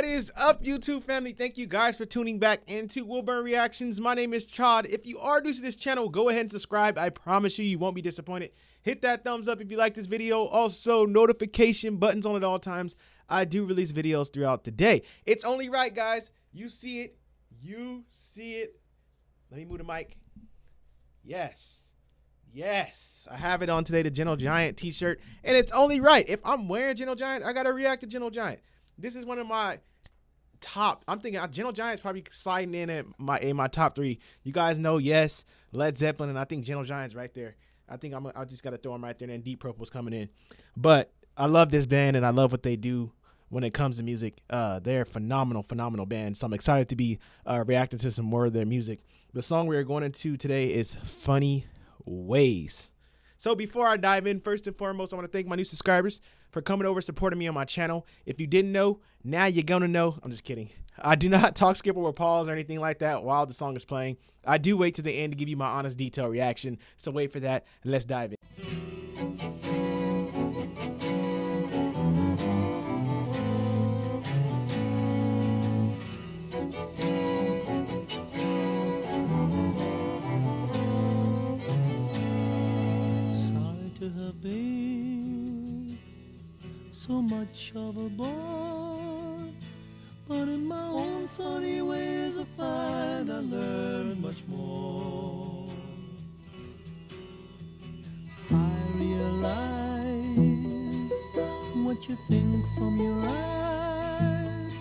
is up, YouTube family? Thank you guys for tuning back into Wilburn Reactions. My name is Chod. If you are new to this channel, go ahead and subscribe. I promise you won't be disappointed. Hit that thumbs up if you like this video. Also, notification buttons on at all times. I do release videos throughout the day. It's only right, guys. You see it. You see it. Let me move the mic. Yes. Yes. I have it on today, the Gentle Giant t-shirt. And it's only right. If I'm wearing Gentle Giant, I got to react to Gentle Giant. This is one of my top. I'm thinking Gentle Giant's probably sliding in my top 3. You guys know, yes, Led Zeppelin, and I think Gentle Giant's right there. I think I just got to throw them right there, and then Deep Purple's coming in. But I love this band, and I love what they do when it comes to music. They're a phenomenal band. So I'm excited to be reacting to some more of their music. The song we are going into today is Funny Ways. So before I dive in, first and foremost, I want to thank my new subscribers for coming over, supporting me on my channel. If you didn't know, now you're going to know. I'm just kidding. I do not talk, skip, or pause or anything like that while the song is playing. I do wait to the end to give you my honest, detailed reaction. So wait for that, and let's dive in. Have been so much of a boy, but in my own funny ways I find I learn much more. I realize what you think from your eyes,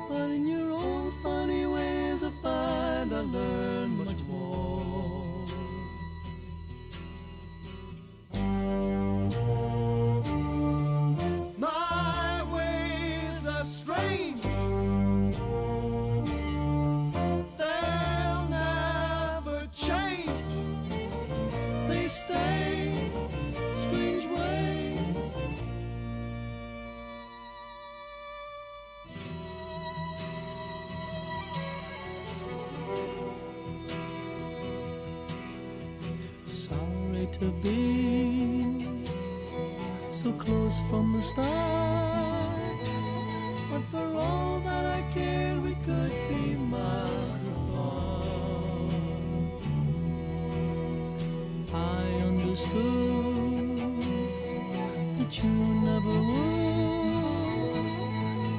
but in your own funny ways I find I learn much more. Stay strange ways. Sorry to be so close from the start, but for all that I cared, we could be miles apart. I understood that you never would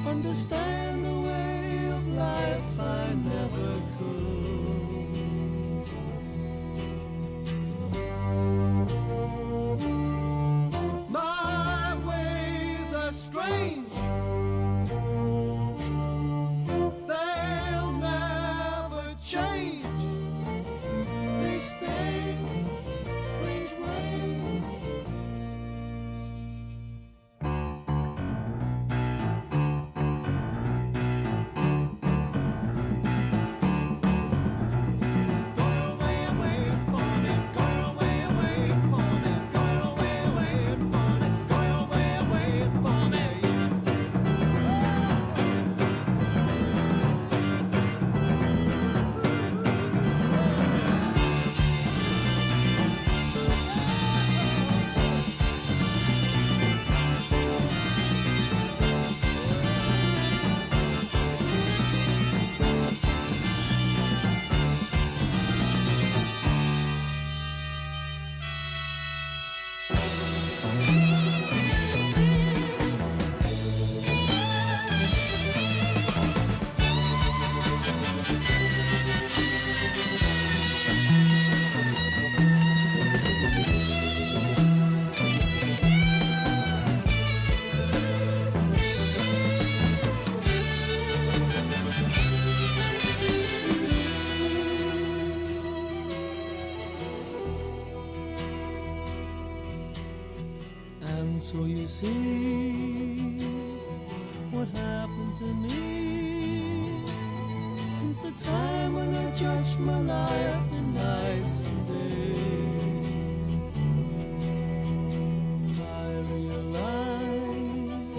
understand the way of life. I never could. My ways are strange. They'll never change. They stay strange ways. And so you see what happened to me since the time when I judged my life in nights and days. I realized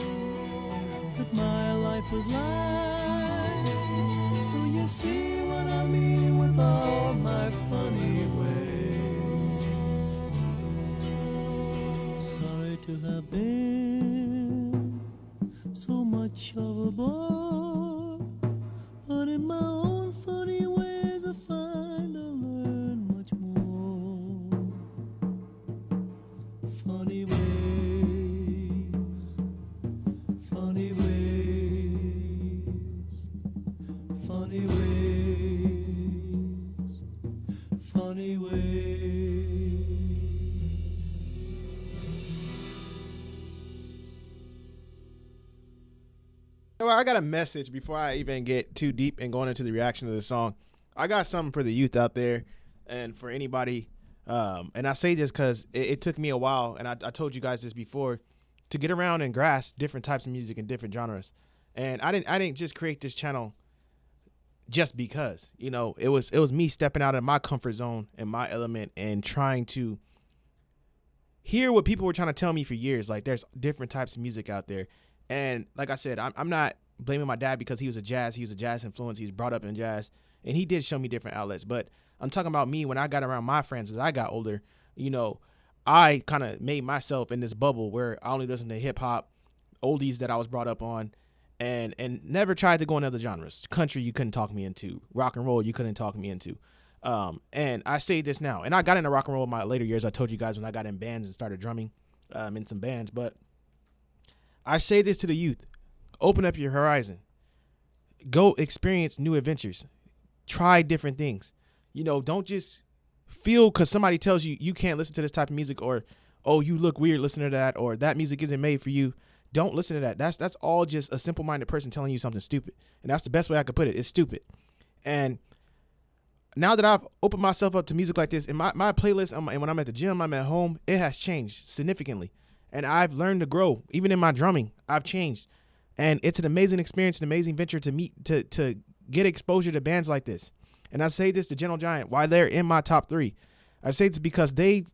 that my life was life. So you see what I mean with all my funny ways. To have been so much of a bore. I got a message before I even get too deep and going into the reaction to the song. I got something for the youth out there and for anybody. And I say this because it took me a while, and I told you guys this before, to get around and grasp different types of music and different genres. And I didn't just create this channel just because, you know, it was me stepping out of my comfort zone and my element and trying to hear what people were trying to tell me for years. Like, there's different types of music out there. And like I said, I'm not blaming my dad because he was a jazz influence. He was brought up in jazz, and he did show me different outlets. But I'm talking about me when I got around my friends as I got older. You know, I kind of made myself in this bubble where I only listened to hip hop, oldies that I was brought up on, and never tried to go in other genres. Country, you couldn't talk me into. Rock and roll, you couldn't talk me into. And I say this now, and I got into rock and roll in my later years. I told you guys when I got in bands and started drumming in some bands. But I say this to the youth: open up your horizon, go experience new adventures, try different things. You know, don't just feel because somebody tells you you can't listen to this type of music, or, oh, you look weird listening to that, or that music isn't made for you. Don't listen to that. That's all just a simple-minded person telling you something stupid. And that's the best way I could put it. It's stupid. And now that I've opened myself up to music like this, in my playlist, and when I'm at the gym, I'm at home, it has changed significantly. And I've learned to grow. Even in my drumming, I've changed. And it's an amazing experience, an amazing venture to meet, to get exposure to bands like this. And I say this to Gentle Giant, why they're in my top 3. I say this because they've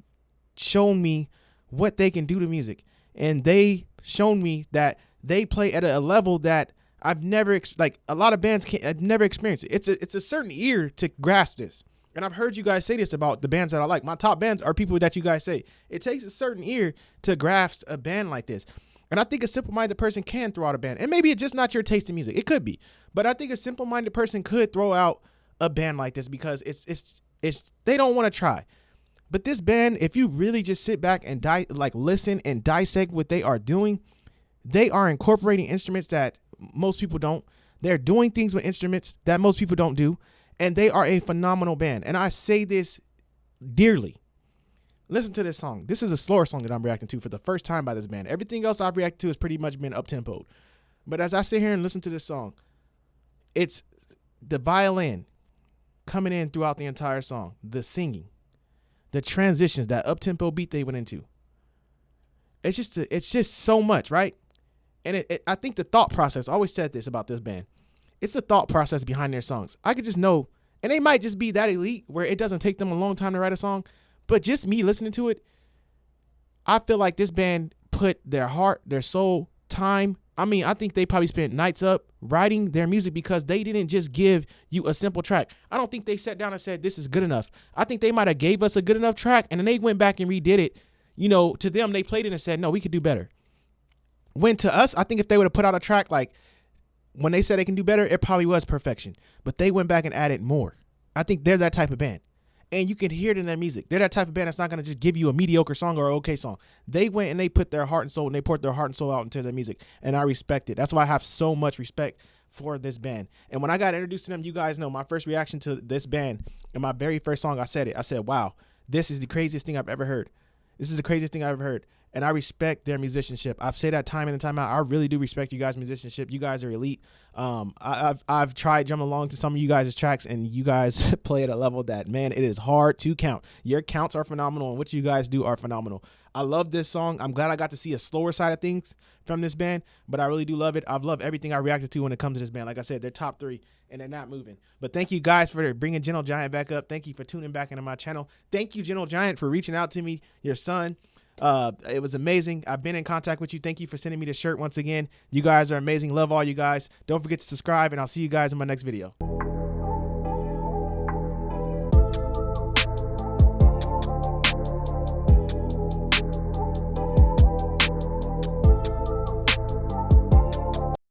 shown me what they can do to music. And they shown me that they play at a level that I've never, like a lot of bands I've never experienced it. It's a certain ear to grasp this. And I've heard you guys say this about the bands that I like. My top bands are people that you guys say. It takes a certain ear to grasp a band like this. And I think a simple-minded person can throw out a band. And maybe it's just not your taste in music. It could be. But I think a simple-minded person could throw out a band like this because it's they don't want to try. But this band, if you really just sit back and listen and dissect what they are doing, they are incorporating instruments that most people don't. They're doing things with instruments that most people don't do. And they are a phenomenal band. And I say this dearly. Listen to this song. This is a slower song that I'm reacting to for the first time by this band. Everything else I've reacted to has pretty much been up-tempoed. But as I sit here and listen to this song, it's the violin coming in throughout the entire song, the singing, the transitions, that up-tempo beat they went into. It's just so much, right? And I think the thought process, I always said this about this band, it's the thought process behind their songs. I could just know, and they might just be that elite where it doesn't take them a long time to write a song, but just me listening to it, I feel like this band put their heart, their soul, time. I mean, I think they probably spent nights up writing their music because they didn't just give you a simple track. I don't think they sat down and said, this is good enough. I think they might have gave us a good enough track, and then they went back and redid it. You know, to them, they played it and said, no, we could do better. When to us, I think if they would have put out a track like when they said they can do better, it probably was perfection. But they went back and added more. I think they're that type of band. And you can hear it in their music. They're that type of band that's not going to just give you a mediocre song or an okay song. They went and they put their heart and soul, and they poured their heart and soul out into their music. And I respect it. That's why I have so much respect for this band. And when I got introduced to them, you guys know my first reaction to this band and my very first song, I said it. I said, wow, this is the craziest thing I've ever heard. This is the craziest thing I've ever heard. And I respect their musicianship. I've said that time in and time out. I really do respect you guys' musicianship. You guys are elite. I've tried jumping along to some of you guys' tracks, and you guys play at a level that, man, it is hard to count. Your counts are phenomenal, and what you guys do are phenomenal. I love this song. I'm glad I got to see a slower side of things from this band, but I really do love it. I've loved everything I reacted to when it comes to this band. Like I said, they're top 3, and they're not moving. But thank you guys for bringing Gentle Giant back up. Thank you for tuning back into my channel. Thank you, Gentle Giant, for reaching out to me, your son. It was amazing. I've been in contact with you. Thank you for sending me the shirt once again. You guys are amazing. Love all you guys. Don't forget to subscribe, and I'll see you guys in my next video.